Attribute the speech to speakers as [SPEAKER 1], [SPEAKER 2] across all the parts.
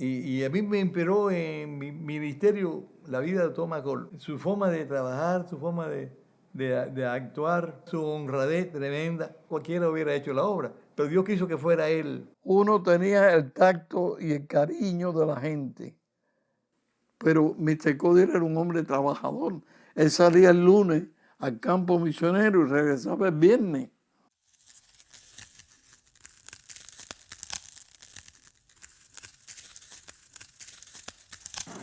[SPEAKER 1] Y a mí me inspiró en mi ministerio la vida de Thomas Cole, su forma de trabajar, su forma de actuar, su honradez tremenda. Cualquiera hubiera hecho la obra, pero Dios quiso que fuera él.
[SPEAKER 2] Uno tenía el tacto y el cariño de la gente, pero Mr. Cody era un hombre trabajador. Él salía el lunes al campo misionero y regresaba el viernes.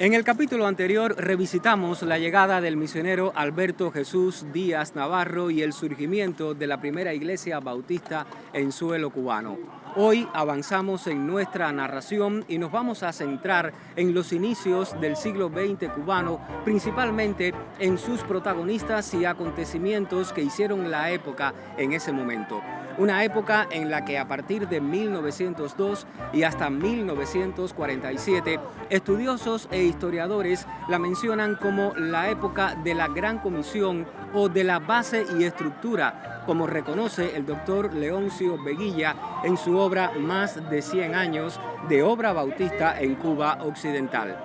[SPEAKER 3] En el capítulo anterior revisitamos la llegada del misionero Alberto Jesús Díaz Navarro y el surgimiento de la primera iglesia bautista en suelo cubano. Hoy avanzamos en nuestra narración y nos vamos a centrar en los inicios del siglo XX cubano, principalmente en sus protagonistas y acontecimientos que hicieron la época en ese momento. Una época en la que a partir de 1902 y hasta 1947, estudiosos e historiadores la mencionan como la época de la Gran Comisión o de la base y estructura, como reconoce el doctor Leoncio Veguilla en su obra Más de 100 años de obra bautista en Cuba Occidental.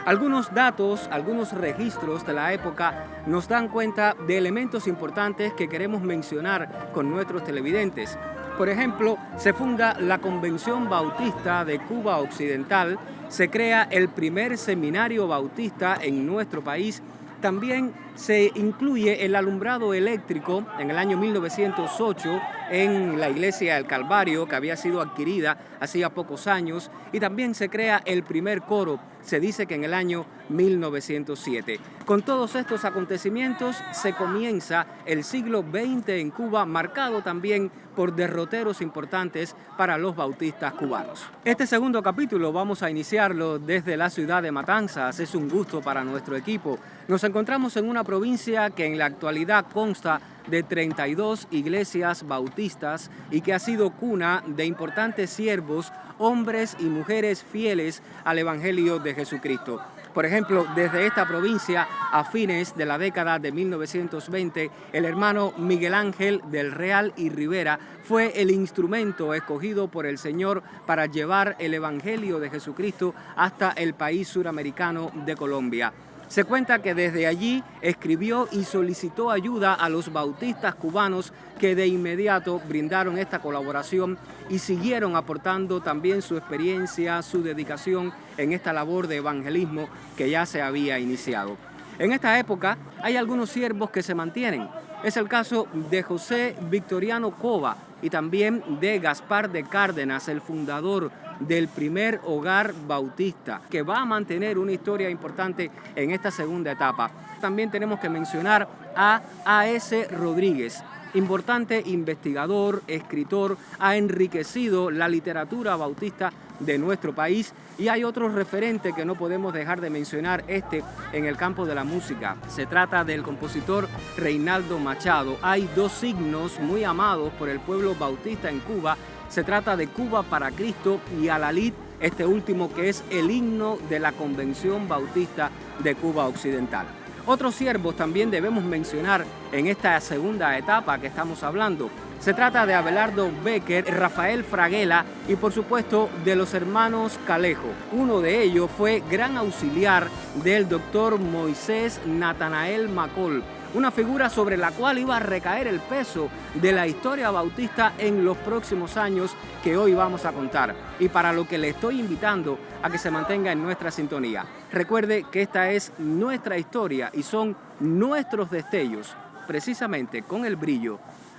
[SPEAKER 3] Algunos datos, algunos registros de la época nos dan cuenta de elementos importantes que queremos mencionar con nuestros televidentes. Por ejemplo, se funda la Convención Bautista de Cuba Occidental, se crea el primer seminario bautista en nuestro país. También se incluye el alumbrado eléctrico en el año 1908 en la iglesia del Calvario, que había sido adquirida hacía pocos años, y también se crea el primer coro, se dice que en el año 1907. Con todos estos acontecimientos se comienza el siglo XX en Cuba, marcado también por derroteros importantes para los bautistas cubanos. Este segundo capítulo vamos a iniciarlo desde la ciudad de Matanzas. Es un gusto para nuestro equipo. Nos encontramos en una provincia que en la actualidad consta de 32 iglesias bautistas y que ha sido cuna de importantes siervos, hombres y mujeres fieles al Evangelio de Jesucristo. Por ejemplo, desde esta provincia, a fines de la década de 1920, el hermano Miguel Ángel del Real y Rivera fue el instrumento escogido por el Señor para llevar el Evangelio de Jesucristo hasta el país suramericano de Colombia. Se cuenta que desde allí escribió y solicitó ayuda a los bautistas cubanos que de inmediato brindaron esta colaboración y siguieron aportando también su experiencia, su dedicación en esta labor de evangelismo que ya se había iniciado. En esta época hay algunos siervos que se mantienen. Es el caso de José Victoriano Cova y también de Gaspar de Cárdenas, el fundador del primer hogar bautista, que va a mantener una historia importante en esta segunda etapa. También tenemos que mencionar a A.S. Rodríguez, importante investigador, escritor, ha enriquecido la literatura bautista de nuestro país, y hay otros referentes que no podemos dejar de mencionar en el campo de la música. Se trata del compositor Reinaldo Machado. Hay dos signos muy amados por el pueblo bautista en Cuba. Se trata de Cuba para Cristo y Alalid, este último que es el himno de la Convención Bautista de Cuba Occidental. Otros siervos también debemos mencionar en esta segunda etapa que estamos hablando. Se trata de Abelardo Becker, Rafael Fraguela y por supuesto de los hermanos Calejo. Uno de ellos fue gran auxiliar del doctor Moisés Natanael Macol, una figura sobre la cual iba a recaer el peso de la historia bautista en los próximos años que hoy vamos a contar, y para lo que le estoy invitando a que se mantenga en nuestra sintonía. Recuerde que esta es nuestra historia y son nuestros destellos, precisamente con el brillo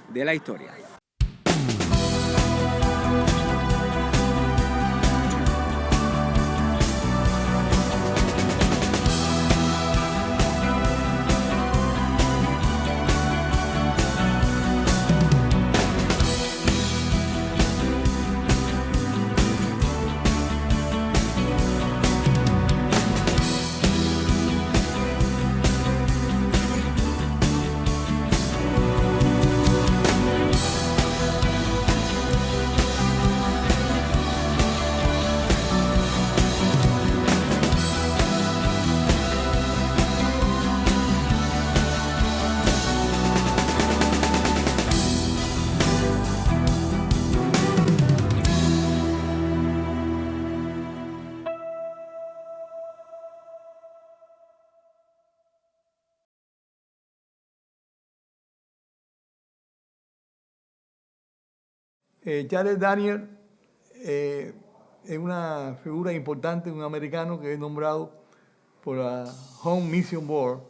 [SPEAKER 3] de la historia.
[SPEAKER 1] Charles Daniel es una figura importante, un americano que es nombrado por la Home Mission Board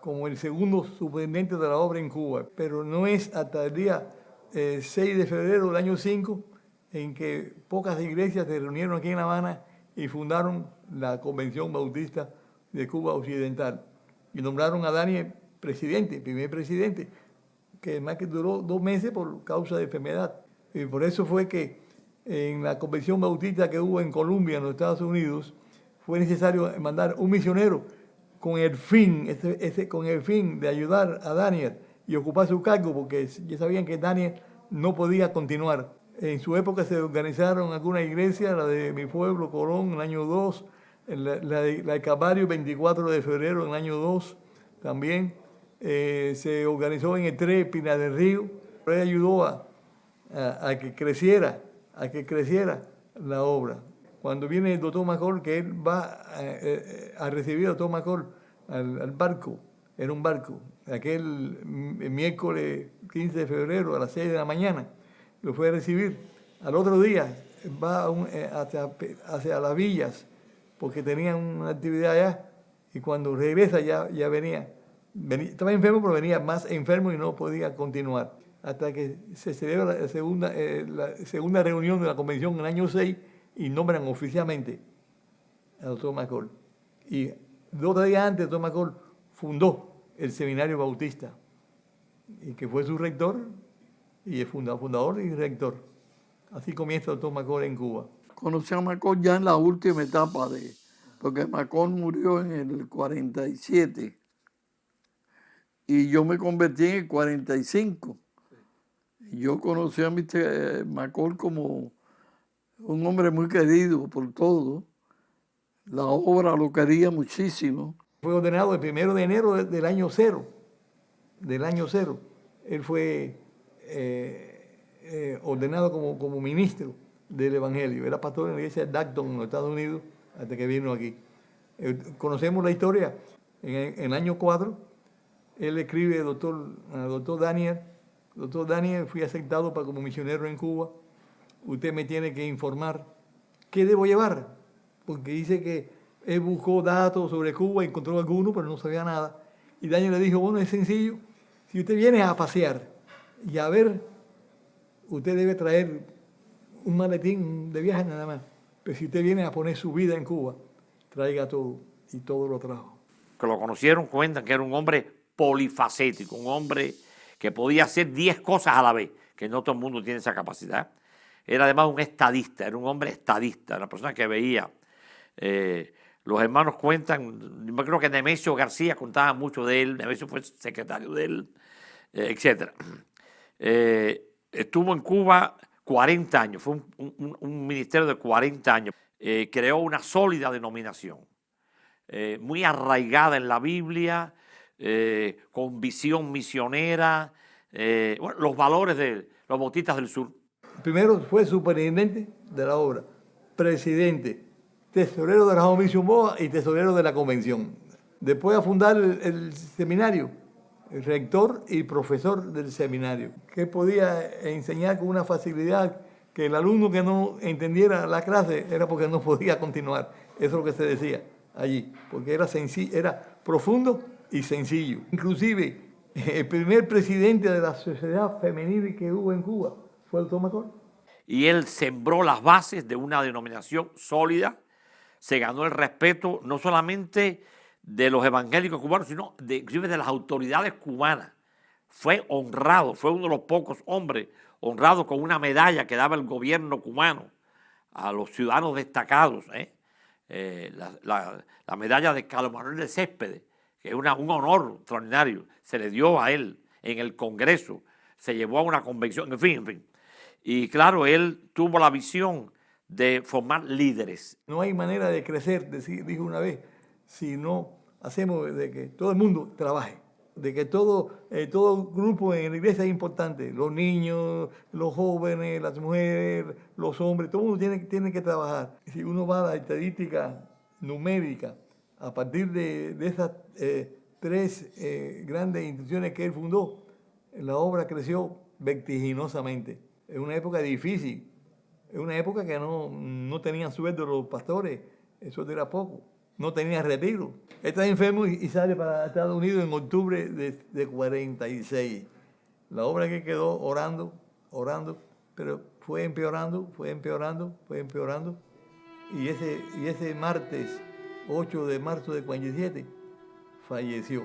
[SPEAKER 1] como el segundo superintendente de la obra en Cuba. Pero no es hasta el día 6 de febrero del año 5 en que pocas iglesias se reunieron aquí en La Habana y fundaron la Convención Bautista de Cuba Occidental. Y nombraron a Daniel presidente, primer presidente, que además que duró 2 meses por causa de enfermedad. Y por eso fue que en la Convención Bautista que hubo en Colombia, en los Estados Unidos, fue necesario mandar un misionero con el fin de ayudar a Daniel y ocupar su cargo, porque ya sabían que Daniel no podía continuar. En su época se organizaron algunas iglesias, la de mi pueblo, Colón, en el año 2, la de Calvario, 24 de febrero, en el año 2, también. Se organizó en el 3, Pinar del Río. Él ayudó a que creciera la obra. Cuando viene el doctor McCall, que él va a recibir al doctor McCall al barco, era un barco, aquel miércoles 15 de febrero a las 6 de la mañana, lo fue a recibir. Al otro día va hacia las villas, porque tenían una actividad allá, y cuando regresa ya venía, estaba enfermo, pero venía más enfermo y no podía continuar. Hasta que se celebra la segunda reunión de la convención en el año 6 y nombran oficialmente al doctor McCall. Y 2 días antes, el doctor McCall fundó el Seminario Bautista, y que fue su rector, y el fundador y rector. Así comienza el doctor McCall en Cuba.
[SPEAKER 2] Conocí a McCall ya en la última etapa porque McCall murió en el 47 y yo me convertí en el 45. Yo conocí a Mr. McCall como un hombre muy querido por todos. La obra lo quería muchísimo.
[SPEAKER 1] Fue ordenado el 1 de enero del año 0. Él fue ordenado como ministro del Evangelio. Era pastor en la iglesia de Dacton, en los Estados Unidos, hasta que vino aquí. Conocemos la historia. En el año 4, él escribe al doctor Daniel: doctor Daniel, fui aceptado como misionero en Cuba. Usted me tiene que informar qué debo llevar, porque dice que él buscó datos sobre Cuba, encontró algunos, pero no sabía nada. Y Daniel le dijo: bueno, es sencillo, si usted viene a pasear y a ver, usted debe traer un maletín de viaje nada más. Pero si usted viene a poner su vida en Cuba, traiga todo, y todo lo trajo.
[SPEAKER 4] Que lo conocieron cuentan que era un hombre polifacético, un hombre que podía hacer 10 cosas a la vez, que no todo el mundo tiene esa capacidad. Era además un estadista, era un hombre estadista, una persona que veía. Los hermanos cuentan, yo creo que Nemesio García contaba mucho de él, Nemesio fue secretario de él, etc. Estuvo en Cuba 40 años, fue un ministerio de 40 años. Creó una sólida denominación, muy arraigada en la Biblia, con visión misionera, bueno, los valores de los bautistas del sur.
[SPEAKER 1] Primero fue superintendente de la obra, presidente, tesorero de la Home Mission Board y tesorero de la convención. Después a fundar el seminario, el rector y profesor del seminario, que podía enseñar con una facilidad que el alumno que no entendiera la clase era porque no podía continuar. Eso es lo que se decía allí, porque era sencillo, era profundo y sencillo. Inclusive el primer presidente de la sociedad femenil que hubo en Cuba fue el doctor McCall.
[SPEAKER 4] Y él sembró las bases de una denominación sólida, se ganó el respeto no solamente de los evangélicos cubanos, sino inclusive de las autoridades cubanas. Fue honrado, fue uno de los pocos hombres honrados con una medalla que daba el gobierno cubano a los ciudadanos destacados, la medalla de Carlos Manuel de Céspedes, que es un honor extraordinario, se le dio a él en el Congreso, se llevó a una convención, en fin. Y claro, él tuvo la visión de formar líderes.
[SPEAKER 1] No hay manera de crecer, dijo una vez, si no hacemos de que todo el mundo trabaje, de que todo grupo en la iglesia es importante, los niños, los jóvenes, las mujeres, los hombres, todo el mundo tiene que trabajar. Si uno va a la estadística numérica, a partir de esas 3 grandes instituciones que él fundó, la obra creció vertiginosamente. Es una época difícil. Es una época que no tenían sueldo los pastores. Eso era poco. No tenía retiro. Está enfermo y sale para Estados Unidos en octubre de 46. La obra que quedó orando, pero fue empeorando. Y ese martes, 8 de marzo de 47, falleció.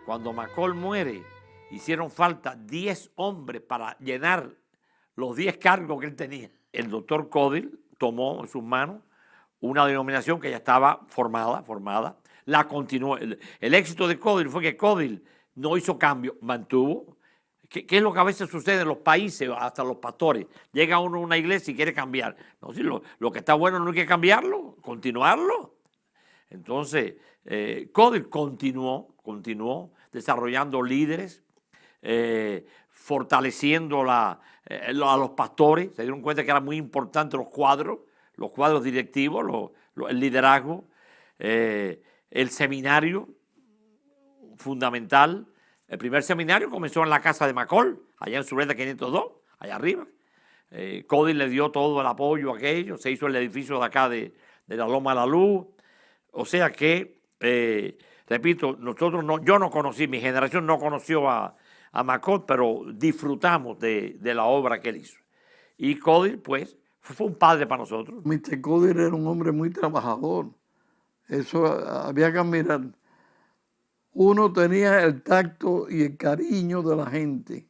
[SPEAKER 4] Cuando McCall muere, hicieron falta 10 hombres para llenar los 10 cargos que él tenía. El doctor Caudill tomó en sus manos una denominación que ya estaba formada, la continuó. El éxito de Caudill fue que Caudill no hizo cambio, mantuvo. ¿Qué es lo que a veces sucede en los países, hasta los pastores? Llega uno a una iglesia y quiere cambiar. No, si lo que está bueno no hay que cambiarlo, continuarlo. Entonces, Caudill continuó desarrollando líderes, fortaleciendo a los pastores. Se dieron cuenta que eran muy importantes los cuadros directivos, el liderazgo, el seminario fundamental. El primer seminario comenzó en la casa de McCall, allá en Surrey 502, allá arriba. Caudill le dio todo el apoyo a aquello, se hizo el edificio de acá de la Loma de la Luz. O sea que, repito, yo no conocí, mi generación no conoció a McCall, pero disfrutamos de la obra que él hizo. Y Caudill, pues, fue un padre para nosotros.
[SPEAKER 2] Mr. Caudill era un hombre muy trabajador. Eso había que admirar. Uno tenía el tacto y el cariño de la gente,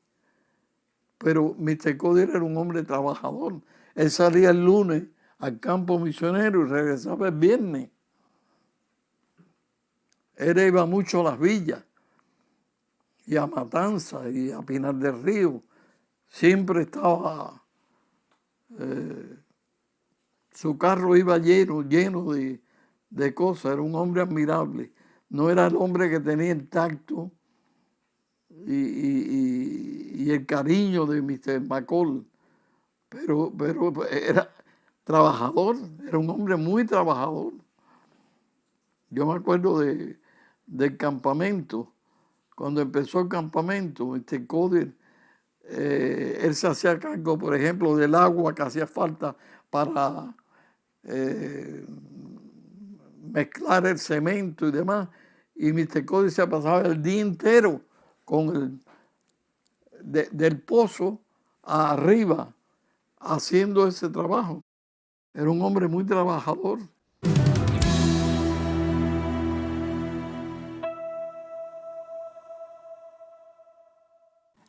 [SPEAKER 2] pero Mr. Caudill era un hombre trabajador. Él salía el lunes al campo misionero y regresaba el viernes. Él iba mucho a las villas y a Matanzas y a Pinar del Río. Siempre estaba, su carro iba lleno de cosas. Era un hombre admirable. No era el hombre que tenía el tacto y el cariño de Mr. McCall, pero era trabajador, era un hombre muy trabajador. Yo me acuerdo del campamento. Cuando empezó el campamento, Mr. Caudill, él se hacía cargo, por ejemplo, del agua que hacía falta para mezclar el cemento y demás. Y Mr. Caudill se pasaba el día entero del pozo arriba haciendo ese trabajo. Era un hombre muy trabajador.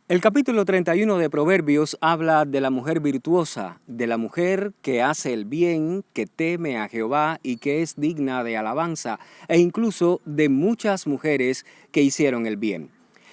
[SPEAKER 3] El capítulo 31 de Proverbios habla de la mujer virtuosa, de la mujer que hace el bien, que teme a Jehová y que es digna de alabanza, e incluso de muchas mujeres que hicieron el bien.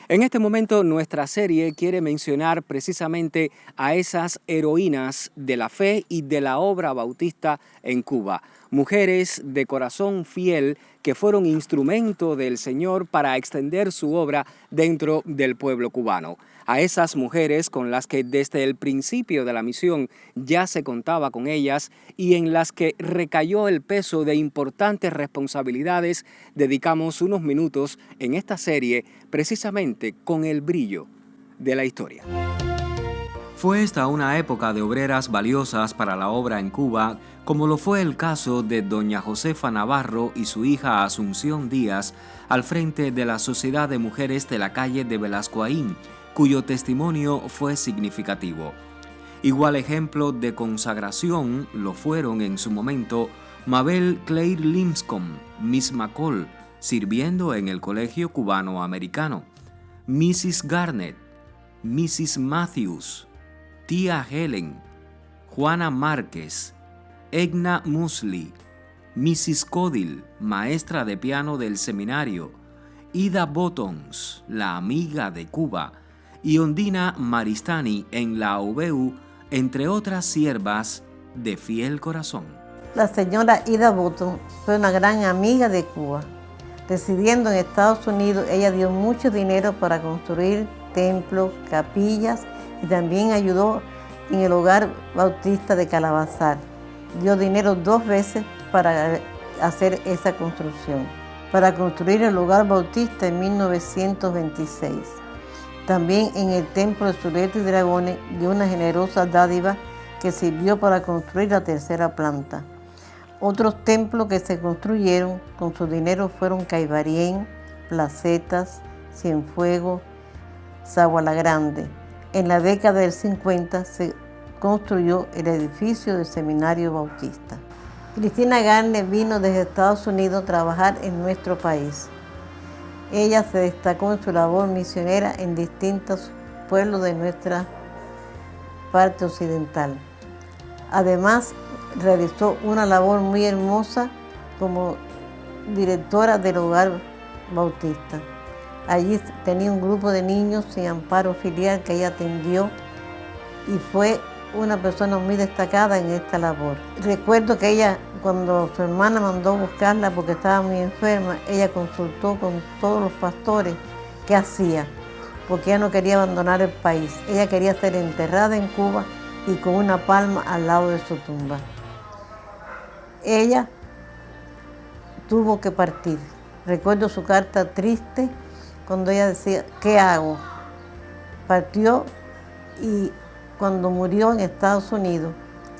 [SPEAKER 3] En este momento nuestra serie quiere mencionar precisamente a esas heroínas de la fe y de la obra bautista en Cuba, mujeres de corazón fiel que fueron instrumento del Señor para extender su obra dentro del pueblo cubano. A esas mujeres con las que desde el principio de la misión ya se contaba con ellas y en las que recayó el peso de importantes responsabilidades, dedicamos unos minutos en esta serie precisamente con el brillo de la historia. Fue esta una época de obreras valiosas para la obra en Cuba, como lo fue el caso de doña Josefa Navarro y su hija Asunción Díaz al frente de la Sociedad de Mujeres de la calle de Velascoaín, cuyo testimonio fue significativo. Igual ejemplo de consagración lo fueron en su momento Mabel Claire Linscomb, Miss McCall, sirviendo en el Colegio Cubano Americano, Mrs. Garnett, Mrs. Matthews, tía Helen, Juana Márquez, Egna Musley, Mrs. Caudill, maestra de piano del seminario, Ida Bottoms, la amiga de Cuba, y Ondina Maristani en la UBU, entre otras siervas, de fiel corazón.
[SPEAKER 5] La señora Ida Button fue una gran amiga de Cuba. Residiendo en Estados Unidos, ella dio mucho dinero para construir templos, capillas y también ayudó en el hogar bautista de Calabazar. Dio dinero 2 veces para hacer esa construcción, para construir el hogar bautista en 1926. También en el templo de Zuleta y Dragones dio una generosa dádiva que sirvió para construir la 3ª planta. Otros templos que se construyeron con su dinero fueron Caibarién, Placetas, Cienfuegos, Sagua la Grande. En la década del 50 se construyó el edificio del Seminario Bautista. Cristina Garner vino desde Estados Unidos a trabajar en nuestro país. Ella se destacó en su labor misionera en distintos pueblos de nuestra parte occidental. Además, realizó una labor muy hermosa como directora del hogar bautista. Allí tenía un grupo de niños sin amparo filial que ella atendió y fue una persona muy destacada en esta labor. Recuerdo que ella, cuando su hermana mandó a buscarla porque estaba muy enferma, ella consultó con todos los pastores qué hacía, porque ella no quería abandonar el país. Ella quería ser enterrada en Cuba y con una palma al lado de su tumba. Ella tuvo que partir. Recuerdo su carta triste cuando ella decía, ¿qué hago? Partió y cuando murió en Estados Unidos,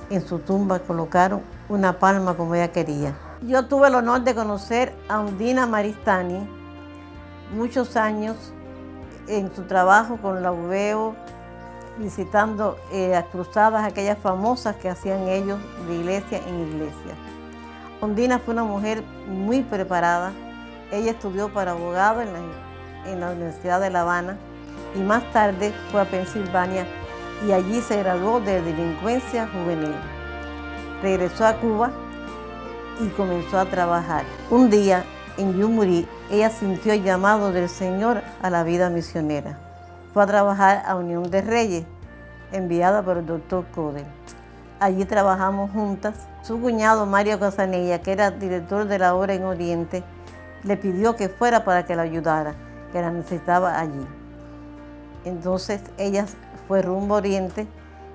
[SPEAKER 5] en su tumba colocaron una palma como ella quería. Yo tuve el honor de conocer a Undina Maristany muchos años en su trabajo con la UVEO, visitando las cruzadas, aquellas famosas que hacían ellos de iglesia en iglesia. Undina fue una mujer muy preparada. Ella estudió para abogado en la Universidad de La Habana y más tarde fue a Pensilvania y allí se graduó de delincuencia juvenil. Regresó a Cuba y comenzó a trabajar. Un día en Yumurí, ella sintió el llamado del Señor a la vida misionera. Fue a trabajar a Unión de Reyes, enviada por el doctor Coder. Allí trabajamos juntas. Su cuñado Mario Casanella, que era director de la obra en Oriente, le pidió que fuera para que la ayudara, que la necesitaba allí. Entonces ella fue rumbo a Oriente,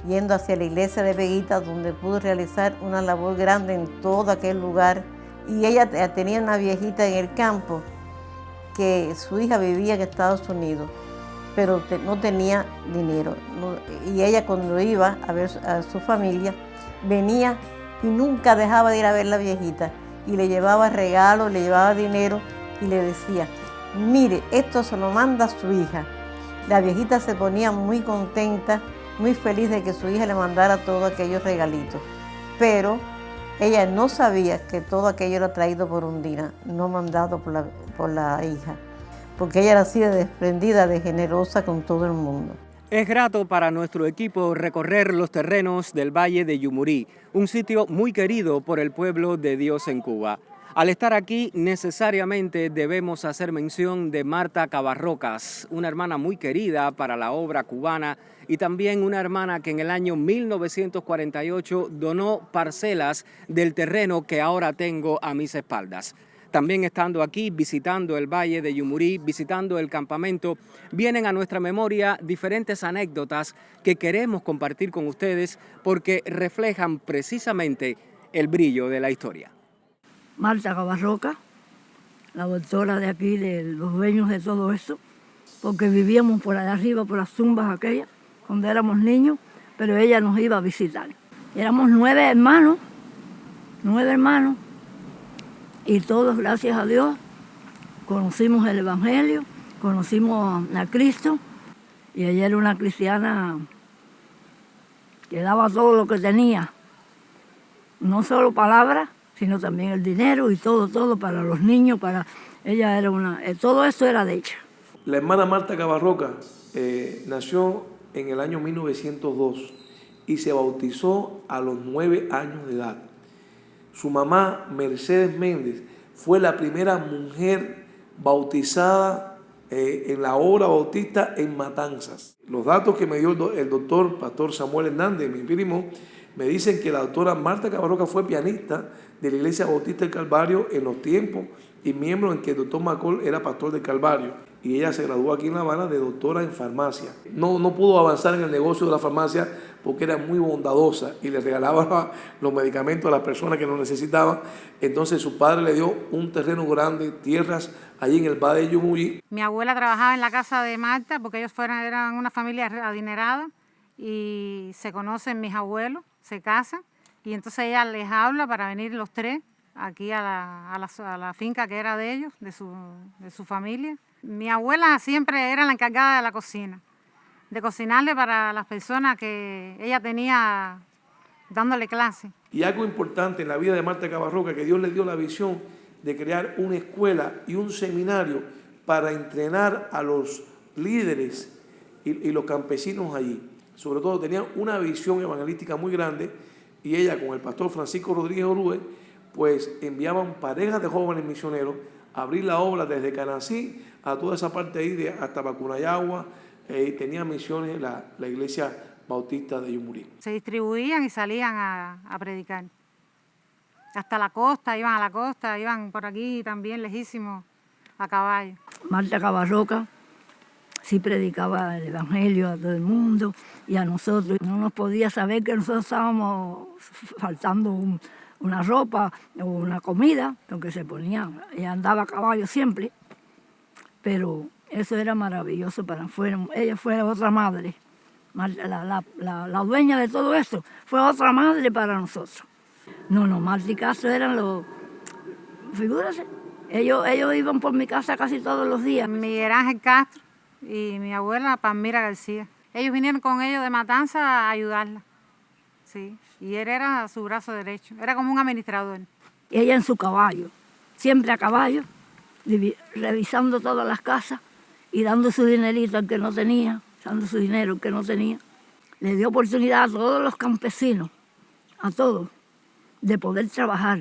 [SPEAKER 5] yendo hacia la iglesia de Veguita, donde pudo realizar una labor grande en todo aquel lugar. Y ella tenía una viejita en el campo, que su hija vivía en Estados Unidos, pero no tenía dinero. Y ella, cuando iba a ver a su familia, venía y nunca dejaba de ir a ver a la viejita. Y le llevaba regalos, le llevaba dinero y le decía, mire, esto se lo manda a su hija. La viejita se ponía muy contenta, muy feliz de que su hija le mandara todos aquellos regalitos. Pero ella no sabía que todo aquello era traído por Undina, no mandado por la hija, porque ella era así de desprendida, de generosa con todo el mundo.
[SPEAKER 3] Es grato para nuestro equipo recorrer los terrenos del Valle de Yumurí, un sitio muy querido por el pueblo de Dios en Cuba. Al estar aquí, necesariamente debemos hacer mención de Marta Cabarrocas, una hermana muy querida para la obra cubana y también una hermana que en el año 1948 donó parcelas del terreno que ahora tengo a mis espaldas. También estando aquí, visitando el Valle de Yumurí, visitando el campamento, vienen a nuestra memoria diferentes anécdotas que queremos compartir con ustedes porque reflejan precisamente el brillo de la historia.
[SPEAKER 6] Marta Cabarroca, la doctora de aquí, de los dueños de todo esto, porque vivíamos por allá arriba, por las tumbas aquellas, cuando éramos niños, pero ella nos iba a visitar. Éramos 9 hermanos, y todos, gracias a Dios, conocimos el Evangelio, conocimos a Cristo, y ella era una cristiana que daba todo lo que tenía, no solo palabras, sino también el dinero y todo para los niños, ella era todo esto era de ella.
[SPEAKER 7] La hermana Marta Cabarroca nació en el año 1902 y se bautizó a los 9 años de edad. Su mamá, Mercedes Méndez, fue la primera mujer bautizada en la obra bautista en Matanzas. Los datos que me dio el doctor Pastor Samuel Hernández, mi primo, Me dicen que la doctora Marta Cabarroca fue pianista de la Iglesia Bautista del Calvario en los tiempos y miembro en que el doctor McCall era pastor del Calvario. Y ella se graduó aquí en La Habana de doctora en farmacia. No pudo avanzar en el negocio de la farmacia porque era muy bondadosa y le regalaba los medicamentos a las personas que lo necesitaban. Entonces su padre le dio un terreno grande, tierras allí en el Valle de Yumurí.
[SPEAKER 8] Mi abuela trabajaba en la casa de Marta porque ellos eran una familia adinerada y se conocen mis abuelos, se casan y entonces ella les habla para venir los tres aquí a la finca que era de ellos, de su familia. Mi abuela siempre era la encargada de la cocina, de cocinarle para las personas que ella tenía dándole clase.
[SPEAKER 7] Y algo importante en la vida de Marta Cabarroca, que Dios le dio la visión de crear una escuela y un seminario para entrenar a los líderes y los campesinos allí. Sobre todo tenía una visión evangelística muy grande y ella con el pastor Francisco Rodríguez Orue pues enviaban parejas de jóvenes misioneros a abrir la obra desde Canací a toda esa parte ahí hasta Bacunayagua, y tenía misiones la iglesia bautista de Yumurí.
[SPEAKER 8] Se distribuían y salían a predicar. Hasta la costa, iban a la costa, iban por aquí también lejísimos a caballo.
[SPEAKER 6] Marta Cabarroca sí predicaba el evangelio a todo el mundo y a nosotros. No nos podía saber que nosotros estábamos faltando una ropa o una comida, lo que se ponía. Ella andaba a caballo siempre, pero eso era maravilloso para nosotros. Ella fue otra madre. La dueña de todo esto fue otra madre para nosotros. No, Marta y Castro eran los... Figúrese, ellos iban por mi casa casi todos los días.
[SPEAKER 8] Miguel Ángel Castro y mi abuela Palmira García. Ellos vinieron con ellos de Matanza a ayudarla. Sí, y él era su brazo derecho, era como un administrador.
[SPEAKER 6] Ella en su caballo, siempre a caballo, revisando todas las casas y dando su dinerito al que no tenía, dando su dinero al que no tenía. Le dio oportunidad a todos los campesinos, a todos, de poder trabajar.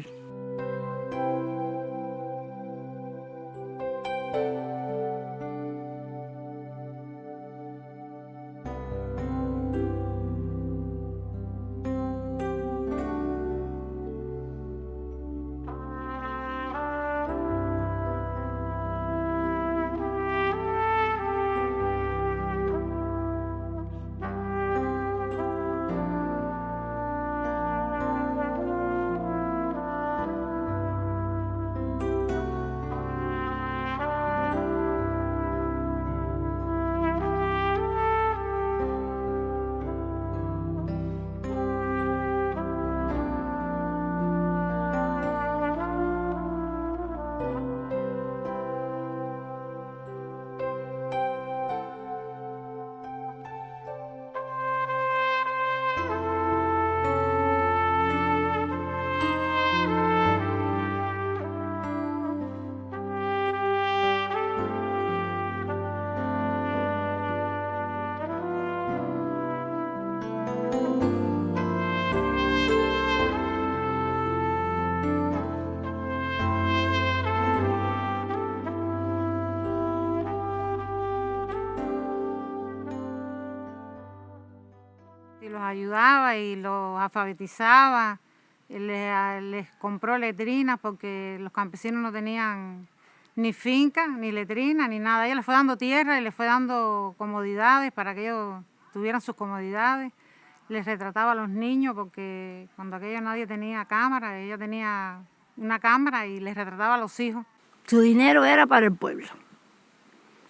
[SPEAKER 8] Y los ayudaba y los alfabetizaba, les compró letrinas porque los campesinos no tenían ni finca, ni letrina, ni nada. Ella les fue dando tierra y les fue dando comodidades para que ellos tuvieran sus comodidades. Les retrataba a los niños porque cuando aquello nadie tenía cámara, ella tenía una cámara y les retrataba a los hijos.
[SPEAKER 6] Su dinero era para el pueblo,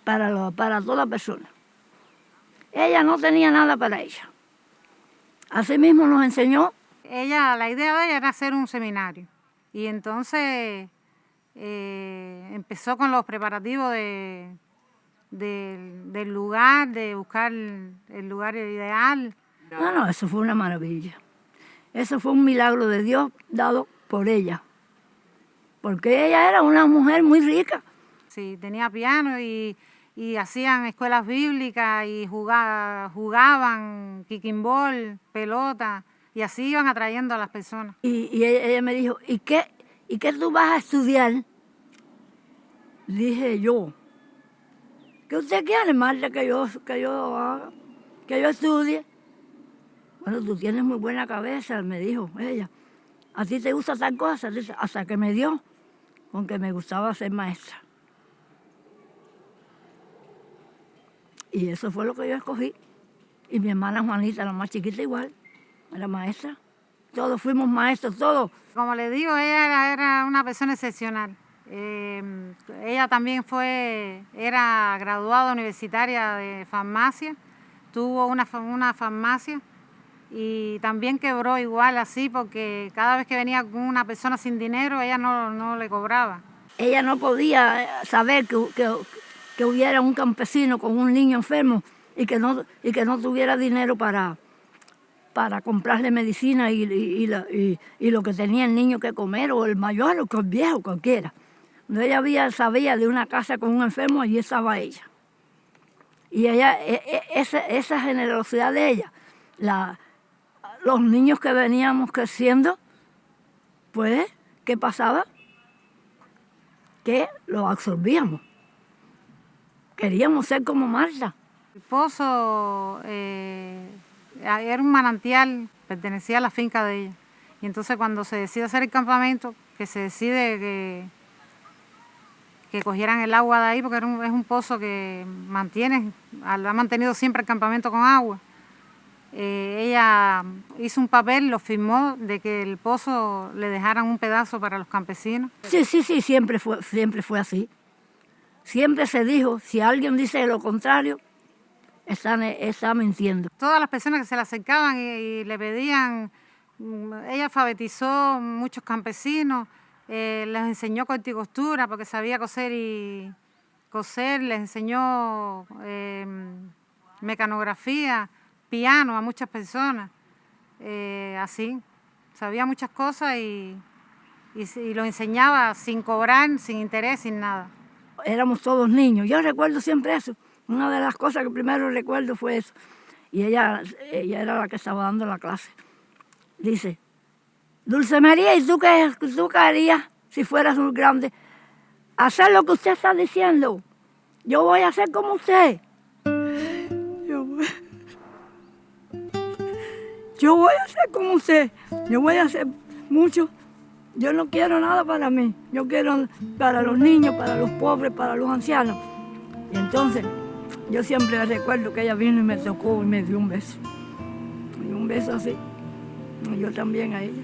[SPEAKER 6] para toda persona. Ella no tenía nada para ella. Así mismo nos enseñó.
[SPEAKER 8] La idea de ella era hacer un seminario. Y entonces empezó con los preparativos del lugar, de buscar el lugar ideal.
[SPEAKER 6] No, eso fue una maravilla. Eso fue un milagro de Dios dado por ella. Porque ella era una mujer muy rica.
[SPEAKER 8] Sí, tenía piano y hacían escuelas bíblicas y jugaban kicking-ball, pelota, y así iban atrayendo a las personas.
[SPEAKER 6] Y ella me dijo, ¿y qué tú vas a estudiar? Dije yo, ¿qué usted quiere, Marta, que yo estudie? Bueno, tú tienes muy buena cabeza, me dijo ella. ¿A ti te gusta tal cosa? Dice, hasta que me dio con que me gustaba ser maestra. Y eso fue lo que yo escogí. Y mi hermana Juanita, la más chiquita igual, era maestra. Todos fuimos maestros, todos.
[SPEAKER 8] Como le digo, ella era una persona excepcional. Ella también era graduada universitaria de farmacia, tuvo una farmacia y también quebró igual así porque cada vez que venía una persona sin dinero, ella no le cobraba.
[SPEAKER 6] Ella no podía saber que hubiera un campesino con un niño enfermo y que no tuviera dinero para comprarle medicina y lo que tenía el niño que comer, o el mayor, o el viejo, cualquiera. Cuando ella sabía de una casa con un enfermo, allí estaba ella. Y ella, esa generosidad de ella, los niños que veníamos creciendo, pues, ¿qué pasaba? Que los absorbíamos. Queríamos ser como Marta.
[SPEAKER 8] El pozo era un manantial, pertenecía a la finca de ella. Y entonces cuando se decide hacer el campamento, que se decide que cogieran el agua de ahí, porque es un pozo que ha mantenido siempre el campamento con agua. Ella hizo un papel, lo firmó, de que el pozo le dejaran un pedazo para los campesinos.
[SPEAKER 6] Sí, siempre fue así. Siempre se dijo, si alguien dice lo contrario, está mintiendo.
[SPEAKER 8] Todas las personas que se le acercaban y le pedían, ella alfabetizó muchos campesinos, les enseñó corte y costura porque sabía coser, les enseñó mecanografía, piano a muchas personas, así, sabía muchas cosas y lo enseñaba sin cobrar, sin interés, sin nada.
[SPEAKER 6] Éramos todos niños, yo recuerdo siempre eso. Una de las cosas que primero recuerdo fue eso. Y ella era la que estaba dando la clase. Dice, Dulce María, ¿y tú qué harías si fueras muy grande? Hacer lo que usted está diciendo. Yo voy a hacer como usted. Yo voy a hacer como usted. Yo voy a hacer mucho. Yo no quiero nada para mí. Yo quiero para los niños, para los pobres, para los ancianos. Y entonces, yo siempre recuerdo que ella vino y me tocó y me dio un beso. Y un beso así. Y yo también a ella.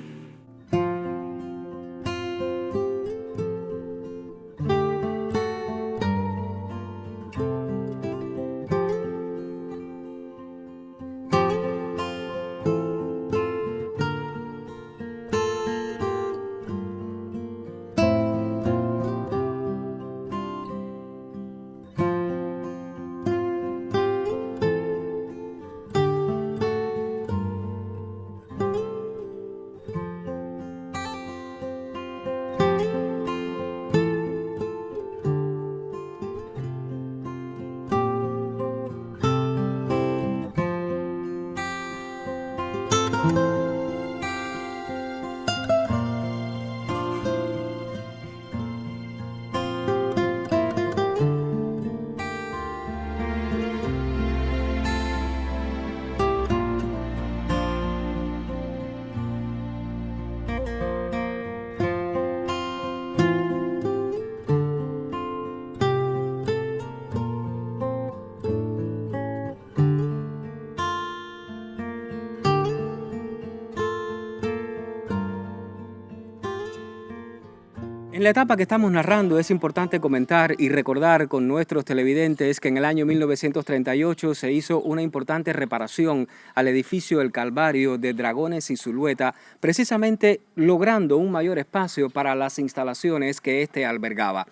[SPEAKER 3] En la etapa que estamos narrando es importante comentar y recordar con nuestros televidentes que en el año 1938 se hizo una importante reparación al edificio El Calvario de Dragones y Zulueta, precisamente logrando un mayor espacio para las instalaciones que éste albergaba.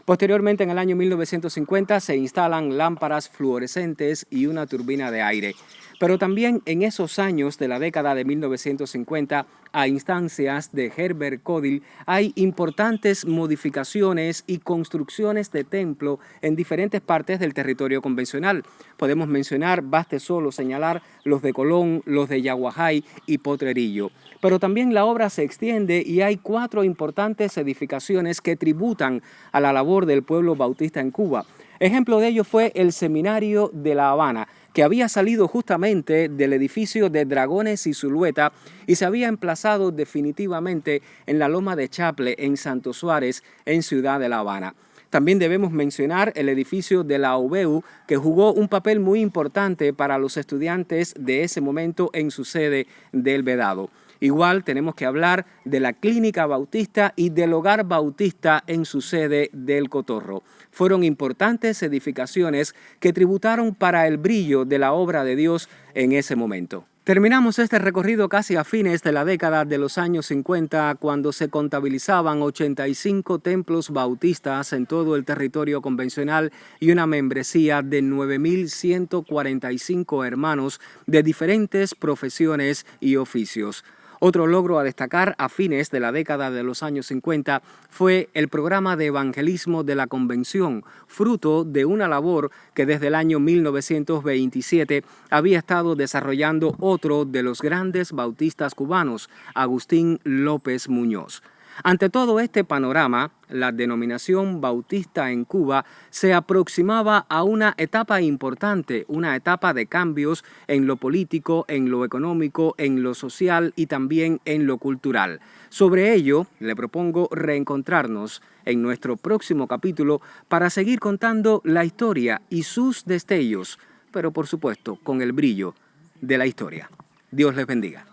[SPEAKER 3] Posteriormente, en el año 1950, se instalan lámparas fluorescentes y una turbina de aire. Pero también en esos años de la década de 1950, a instancias de Herbert Codil, hay importantes modificaciones y construcciones de templo en diferentes partes del territorio convencional. Podemos mencionar, baste solo señalar, los de Colón, los de Yaguajay y Potrerillo. Pero también la obra se extiende y hay 4 importantes edificaciones que tributan a la labor del pueblo bautista en Cuba. Ejemplo de ello fue el Seminario de La Habana, que había salido justamente del edificio de Dragones y Zulueta y se había emplazado definitivamente en la Loma de Chaple, en Santo Suárez, en Ciudad de La Habana. También debemos mencionar el edificio de la UBU, que jugó un papel muy importante para los estudiantes de ese momento en su sede del Vedado. Igual tenemos que hablar de la Clínica Bautista y del Hogar Bautista en su sede del Cotorro. Fueron importantes edificaciones que tributaron para el brillo de la obra de Dios en ese momento. Terminamos este recorrido casi a fines de la década de los años 50, cuando se contabilizaban 85 templos bautistas en todo el territorio convencional y una membresía de 9.145 hermanos de diferentes profesiones y oficios. Otro logro a destacar a fines de la década de los años 50 fue el programa de evangelismo de la Convención, fruto de una labor que desde el año 1927 había estado desarrollando otro de los grandes bautistas cubanos, Agustín López Muñoz. Ante todo este panorama, la denominación bautista en Cuba se aproximaba a una etapa importante, una etapa de cambios en lo político, en lo económico, en lo social y también en lo cultural. Sobre ello, le propongo reencontrarnos en nuestro próximo capítulo para seguir contando la historia y sus destellos, pero por supuesto con el brillo de la historia. Dios les bendiga.